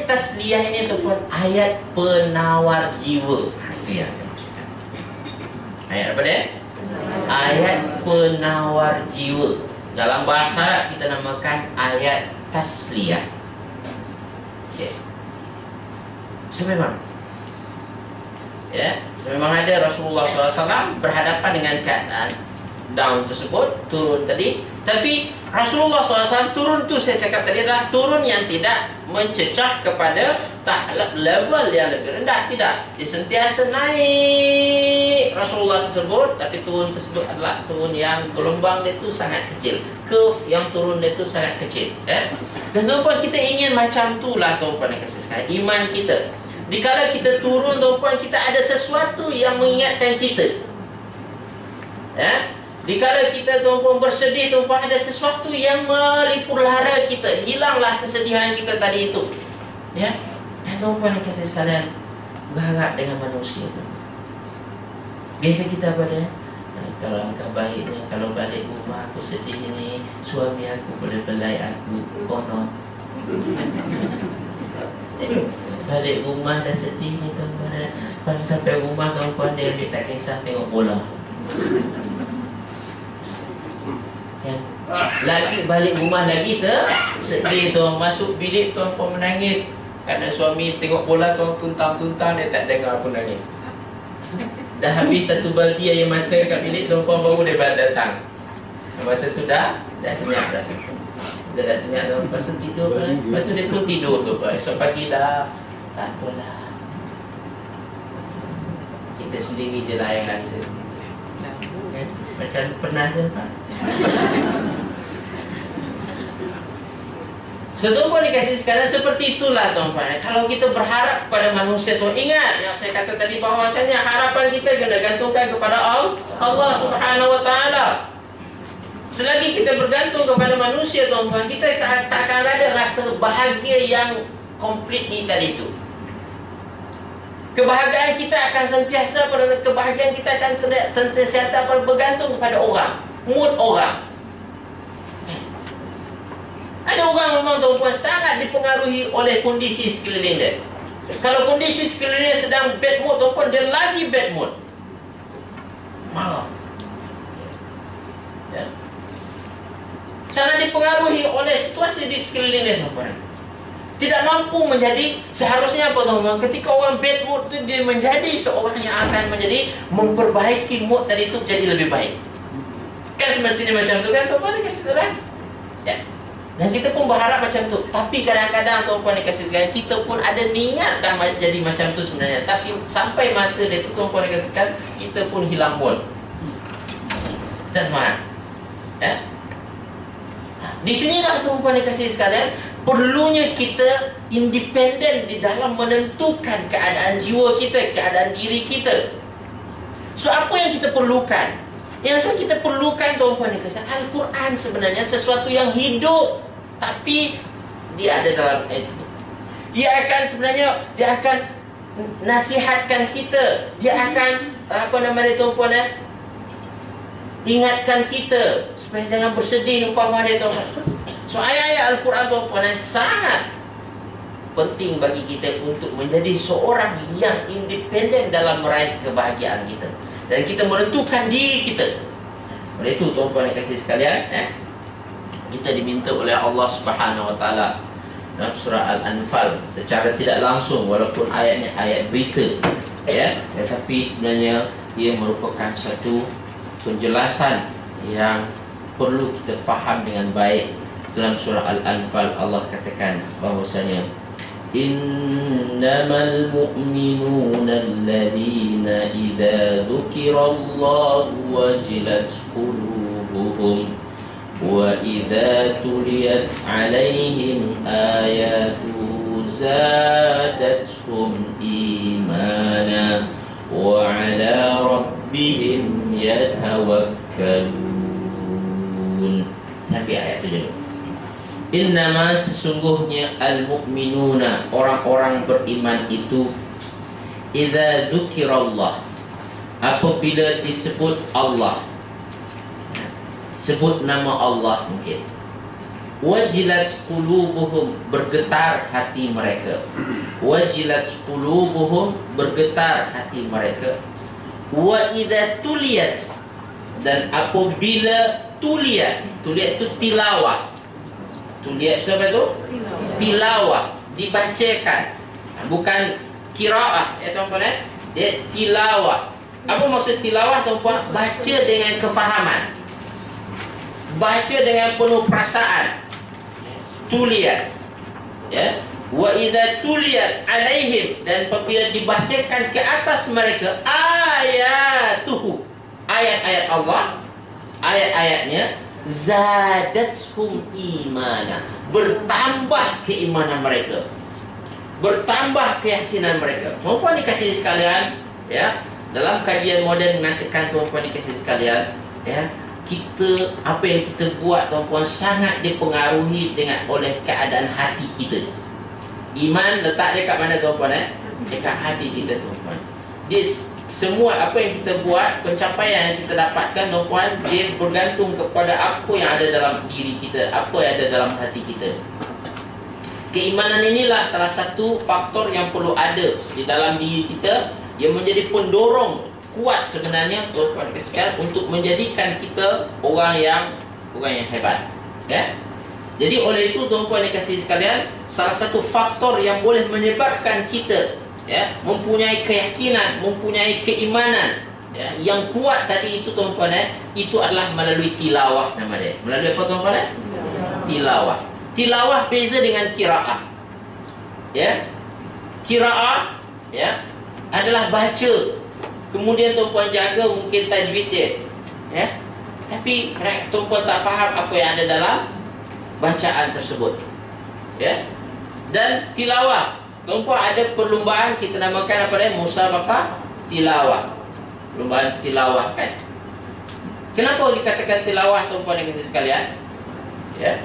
ayat tasliyah ini tuan, ayat penawar jiwa. Itu yang saya maksudkan. Ayat apa dia? Ayat penawar jiwa. Dalam bahasa Arab kita namakan ayat tasliyah. Okay. Sememang ada Rasulullah SAW berhadapan dengan keadaan daun tersebut, turun tadi. Tapi Rasulullah SAW turun tu, saya cakap tadi, adalah turun yang tidak mencecah kepada level yang lebih rendah. Tidak, dia sentiasa naik Rasulullah tersebut. Tapi turun tersebut adalah turun yang gelombang dia tu sangat kecil, curve yang turun dia tu sangat kecil. Dan tuan-tuan, kita ingin macam tu lah tuan-tuan yang kasih sekalian, iman kita. Dikala kita turun tuan-tuan, kita ada sesuatu yang mengingatkan kita. Dikala kita tuan-tuan bersedih tuan-tuan, ada sesuatu yang melipur lara kita. Hilanglah kesedihan kita tadi itu. Dan tuan-tuan yang kasih sekalian, berharap dengan manusia tu. Biasa kita pada, kalau angka baiknya, kalau balik rumah aku sedih ni, suami aku boleh belai aku, konon. Balik rumah dah sedih ni tuan-tuan. Pas sampai rumah tuan-tuan, dia tak kisah tengok bola. Lagi balik rumah lagi sedih tuan. Masuk bilik tuan-tuan menangis kerana suami tengok bola tuan, tuntang-tuntang, dia tak dengar aku nangis. Dah habis satu baldi air mata kat bilik tuan-tuan, baru dia datang. Masa tu dah senyap dah. Dia dah senyap tuan, lepas tu tidur. Lepas tu dia pun tidur tu. Esok pagi dah tak apalah. Kita sendiri je lah yang rasa. Macam pernah je Pak. So tuan-tuan dikasih sekalian, seperti itulah tuan-tuan. Kalau kita berharap kepada manusia tu, ingat yang saya kata tadi, bahawasanya harapan kita kena gantungkan kepada Allah Subhanahu Wa Taala. Selagi kita bergantung kepada manusia tuan-tuan, kita tak akan ada rasa bahagia yang komplit ni tadi tu. Kebahagiaan kita akan sentiasa bergantung kepada orang, mood orang. Ada orang memang tuan-tuan sangat dipengaruhi oleh kondisi sekeliling dia. Kalau kondisi sekelilingnya sedang bad mood tuan-tuan, dia lagi bad mood, marah. Sangat dipengaruhi oleh situasi di sekeliling dia tuan-tuan. Tidak mampu menjadi, seharusnya apa tuan-tuan, ketika orang bad mood tu, dia menjadi seorang yang akan menjadi memperbaiki mood tadi itu jadi lebih baik. Kan semestinya macam tu kan tuan-tuan dikasih sekalian. Dan kita pun berharap macam tu. Tapi kadang-kadang tuan-tuan dikasih sekalian, kita pun ada niat dah jadi macam tu sebenarnya. Tapi sampai masa dia tu tuan-tuan dikasih sekalian, kita pun hilang mood. Tak semangat. Di sinilah tuan-tuan dikasih sekalian, perlunya kita independen di dalam menentukan keadaan jiwa kita, keadaan diri kita. So apa yang kita perlukan? Yang kita perlukan tuan-tuan dikasih, Al-Quran sebenarnya sesuatu yang hidup, tapi dia ada dalam itu. Dia akan nasihatkan kita. Dia akan tuan-puan, ingatkan kita supaya jangan bersedih umpama dia tuan. So ayat-ayat Al-Quran tuan-puan sangat penting bagi kita untuk menjadi seorang yang independen dalam meraih kebahagiaan kita, dan kita menentukan diri kita. Oleh itu tuan-puan yang kasih sekalian, kita diminta oleh Allah Subhanahu Wa Taala dalam surah Al-Anfal secara tidak langsung, walaupun ayatnya ayat berita, tetapi sebenarnya ia merupakan satu penjelasan yang perlu kita faham dengan baik. Dalam surah Al-Anfal Allah katakan bahwasanya innamal mu'minuna alladhina idza dzukirallahu wajilat qulubuhum wa idza tuliyat 'alaihim ayatuhu zadatuhum imana wa 'ala rabbihim yatawakkalun. Sampai ayat 7. Innama sesungguhnya al-mu'minuna, orang-orang beriman itu, idza dzukirallah, apabila disebut Allah, sebut nama Allah mungkin, Wajilat qulubuhum, bergetar hati mereka. Wajilat qulubuhum, bergetar hati mereka. Wa idza tuliyat, dan apabila tuliyat itu tilawah. Tuliyat itu apa tu? Tilawah, dibacakan. Bukan qiraah, ya tuan-tuan. Dia tilawah. Apa maksud tilawah, tuan-tuan? Baca dengan kefahaman, baca dengan penuh perasaan. Tuliyat, ya. Wa idza tuliyat alaihim, dan apabila dibacakan ke atas mereka ayatuhu, ayat-ayat Allah, ayat-ayatnya, zadathum imana, bertambah keimanan mereka, bertambah keyakinan mereka. Tuan-tuan dikasihi sekalian, ya, dalam kajian moden mengatakan, tuan-tuan dikasihi sekalian, ya, kita, apa yang kita buat, tuan-tuan, sangat dipengaruhi oleh keadaan hati kita. Iman letak dekat mana, tuan-tuan? Dekat hati kita, tuan-tuan. Dia, semua apa yang kita buat, pencapaian yang kita dapatkan, tuan-tuan, dia bergantung kepada apa yang ada dalam diri kita, apa yang ada dalam hati kita. Keimanan inilah salah satu faktor yang perlu ada di dalam diri kita, yang menjadi pendorong kuat sebenarnya, tuan-tuan sekalian, untuk menjadikan kita orang yang hebat, ya. Jadi oleh itu, tuan-tuan dikasihi sekalian, salah satu faktor yang boleh menyebabkan kita, ya, mempunyai keyakinan, mempunyai keimanan, ya, yang kuat tadi itu, tuan-tuan, itu adalah melalui tilawah nama dia. Melalui apa, tuan-tuan? Tilawah. Tilawah beza dengan qiraah. Ya. Qiraah, ya, adalah baca. Kemudian tuan-puan jaga mungkin tajwid dia, ya. Tapi tuan-puan tak faham apa yang ada dalam bacaan tersebut, ya. Dan tilawah, tuan-puan ada perlumbaan, kita namakan apa dia? Musabaqah tilawah. Perlumbaan tilawah, kan. Kenapa dikatakan tilawah, tuan-puan yang kasih sekalian? Ya.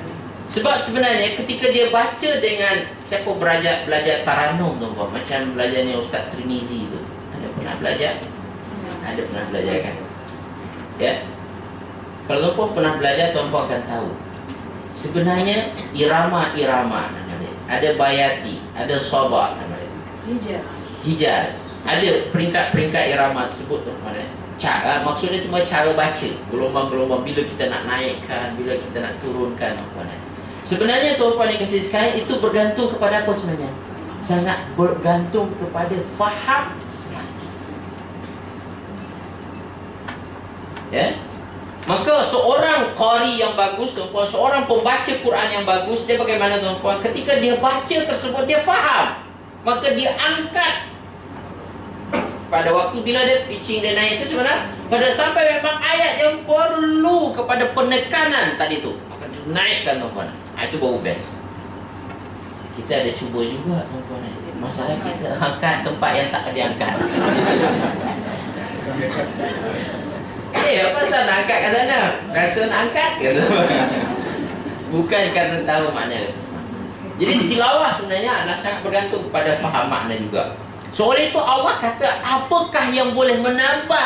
Sebab sebenarnya ketika dia baca dengan, siapa belajar taranum, tuan-puan, macam belajarnya Ustaz Trinizi tu. Ada pernah belajar? Ada pernah belajar, kan? Ya. Kalau tuan-puan pernah belajar, tuan-puan akan tahu. Sebenarnya irama-irama nama dia. Ada bayati, ada sabah nama dia. Hijaz. Ada peringkat-peringkat irama tersebut, tuan-puan. Maksudnya cuma cara baca, gelombang-gelombang, bila kita nak naikkan, bila kita nak turunkan, tuan-puan. Sebenarnya, tuan-puan yang kasih sekalian, itu bergantung kepada apa sebenarnya? Sangat bergantung kepada faham. Ya. Maka seorang qari yang bagus, tuan-puan, seorang pembaca Quran yang bagus, dia bagaimana, tuan-puan? Ketika dia baca tersebut, dia faham, maka dia angkat. Pada waktu bila dia pitching, dia naik itu macam mana? Pada sampai memang ayat yang perlu kepada penekanan tadi tu, maka dia naikkan, tuan-puan. Itu baru best. Kita ada cuba juga, tuan-puan. Masalah kita angkat tempat yang tak diangkat. Apa pasal nak angkat kat sana? Rasa nak angkat ke? Bukan kerana tahu makna. Jadi tilawah sebenarnya adalah sangat bergantung kepada faham makna juga. So oleh itu Allah kata, apakah yang boleh menambah